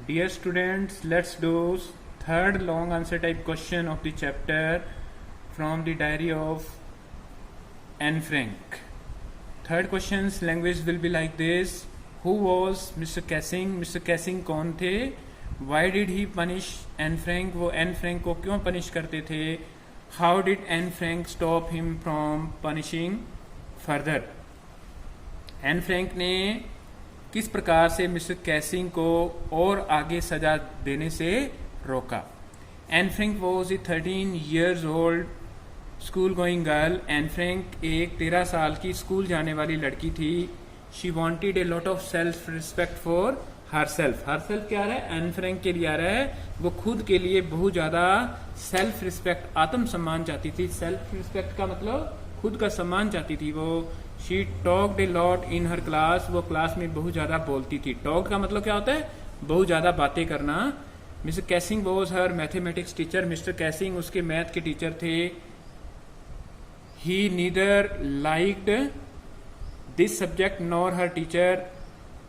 Dear students, let's do third long answer type question of the chapter from the diary of Anne Frank. Third question's language will be like this. Who was Mr. Cassing? Mr. Cassing कौन थे? Why did he punish Anne Frank? वो Anne Frank को क्यों punish करते थे? How did Anne Frank stop him from punishing further? Anne Frank ने किस प्रकार से मिस्टर कैसिंग को और आगे सजा देने से रोका? Anne Frank was a 13 years old school going girl. Anne Frank एक 13 साल की स्कूल जाने वाली लड़की थी. She wanted a lot of self respect for her self. क्या आ रहा है? एन फ्रैंक के लिए आ रहा है वो खुद के लिए बहुत ज्यादा सेल्फ रिस्पेक्ट, आत्म सम्मान चाहती थी. सेल्फ रिस्पेक्ट का मतलब खुद का सम्मान चाहती थी वो. She talked a lot in her class. वो क्लास में बहुत ज्यादा बोलती थी. टॉक्ड का मतलब क्या होता है? बहुत ज्यादा बातें करना. Mister Keesing was her mathematics teacher. Mister Keesing उसके मैथ के टीचर थे. He neither liked this subject nor her teacher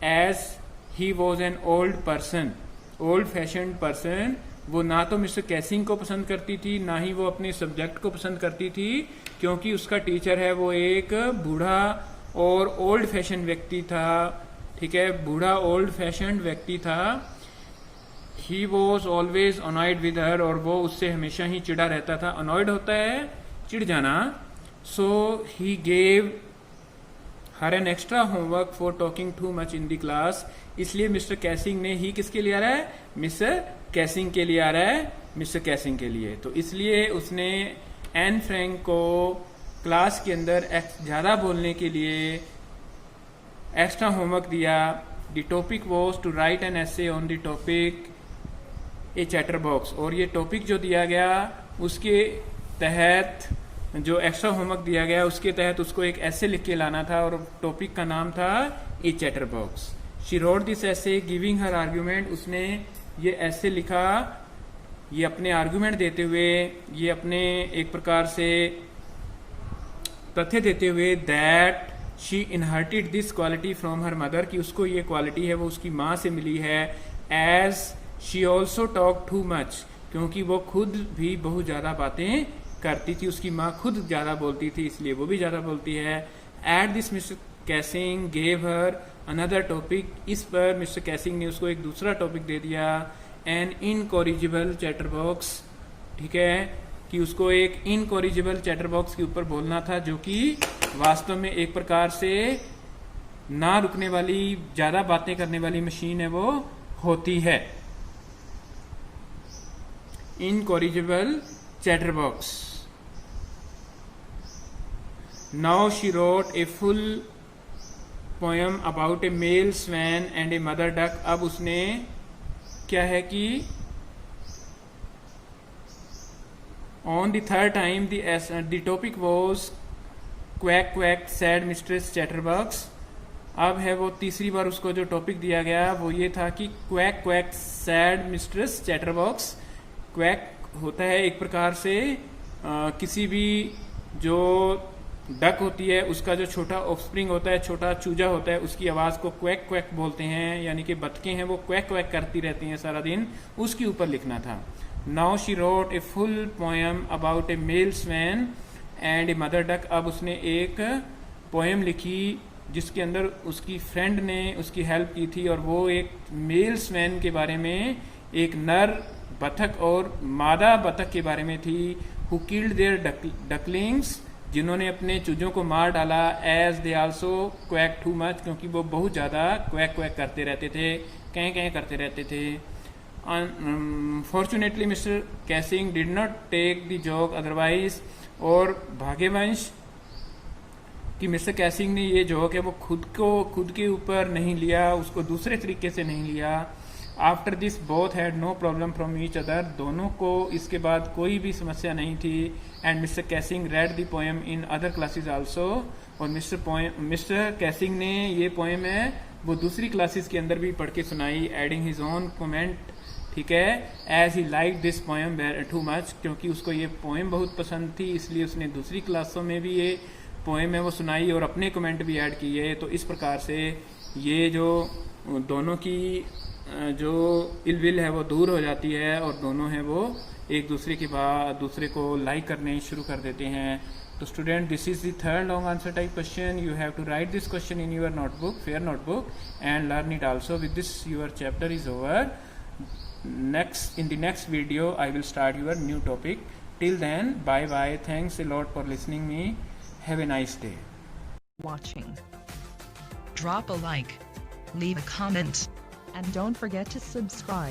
as he was an old person, old fashion person. वो ना तो मिस्टर कैसिंग को पसंद करती थी, ना ही वो अपने सब्जेक्ट को पसंद करती थी, क्योंकि उसका टीचर है वो एक बूढ़ा और ओल्ड फैशन व्यक्ति था. ठीक है, बूढ़ा ओल्ड फैशन व्यक्ति था. He was always annoyed with her. और वो उससे हमेशा ही चिढ़ा रहता था. अनॉयड होता है चिढ़ जाना. So he gave her an extra homework for talking too much in the class. इसलिए मिस्टर कैसिंग ने, ही किसके लिए आ रहा है? मिस्टर कैसिंग के लिए आ रहा है. मिस्टर कैसिंग के लिए. तो इसलिए उसने एन फ्रैंक को क्लास के अंदर ज्यादा बोलने के लिए एक्स्ट्रा होमवर्क दिया. The topic was to write an essay on the topic a chatterbox. और ये टॉपिक जो दिया गया उसके तहत, जो एक्स्ट्रा होमवर्क दिया गया उसके तहत उसको एक ऐसे लिख के लाना था और टॉपिक का नाम था a chatterbox. She wrote this essay giving her argument. उसने ये ऐसे लिखा, ये अपने आर्ग्यूमेंट देते हुए, ये अपने एक प्रकार से तथ्य देते हुए that she इनहर्टेड this quality from her mother, कि उसको ये क्वालिटी है वो उसकी माँ से मिली है. As she also talk too much, क्योंकि वो खुद भी बहुत ज्यादा बातें करती थी. उसकी माँ खुद ज्यादा बोलती थी, इसलिए वो भी ज्यादा बोलती है. At this mister Keesing gave her another topic. इस पर मिस्टर कैसिंग ने उसको एक दूसरा टॉपिक दे दिया, एन इनकॉरिजिबल चैटर बॉक्स. ठीक है, कि उसको एक इनकॉरिजिबल चैटर बॉक्स के ऊपर बोलना था, जो कि वास्तव में एक प्रकार से ना रुकने वाली, ज्यादा बातें करने वाली मशीन है वो होती है. Incorrigible chatterbox. Now she wrote a full poem about a male swan and a mother duck. अब उसने क्या है कि on the third time the topic was quack quack said mistress chatterbox. अब है वो तीसरी बार उसको जो टॉपिक दिया गया वो ये था कि quack quack said mistress chatterbox. Quack होता है एक प्रकार से किसी भी जो डक होती है उसका जो छोटा ऑफस्प्रिंग होता है, छोटा चूजा होता है, उसकी आवाज को क्वैक क्वैक बोलते हैं. यानी कि बतखें हैं वो क्वैक क्वैक करती रहती हैं सारा दिन, उसके ऊपर लिखना था. Now she wrote a full poem about a male swan and a mother duck. अब उसने एक पोएम लिखी जिसके अंदर उसकी फ्रेंड ने उसकी हेल्प की थी, और वो एक मेल स्वैन के बारे में, एक नर बतख और मादा बतख के बारे में थी. हु किल्ड देयर डकलिंग्स, जिन्होंने अपने चूजों को मार डाला. As they also quack too much, क्योंकि वो बहुत ज्यादा क्वैक क्वैक करते रहते थे, कहीं कहीं करते रहते थे. Fortunately mister Keesing did not take the joke otherwise. और भाग्यवंश कि मिस्टर कैसिंग ने ये जोक है वो खुद के ऊपर नहीं लिया, उसको दूसरे तरीके से नहीं लिया. After this both had no problem from each other. दोनों को इसके बाद कोई भी समस्या नहीं थी. And mister Keesing read the poem in other classes also. और मिस्टर कैसिंग ने ये पोएम है वो दूसरी क्लासेस के अंदर भी पढ़ के सुनाई, एडिंग हिज ओन कमेंट. ठीक है, as he like this poem too much, क्योंकि उसको ये पोएम बहुत पसंद थी, इसलिए उसने दूसरी क्लासों में भी ये पोएम है वो सुनाई और अपने कमेंट भी ऐड किए. तो इस प्रकार से ये जो दोनों की जो इलविल है वो दूर हो जाती है और दोनों हैं वो एक दूसरे के बाद दूसरे को लाइक करने शुरू कर देते हैं. तो student, this is the third long answer type question. You have to write this question in your notebook, fair notebook, and learn it also. With this your chapter is over. In the next video I will start your new topic. Till then, bye bye. Thanks a lot for listening me. Have a nice day. Watching. Drop a like. Leave a comment. And don't forget to subscribe.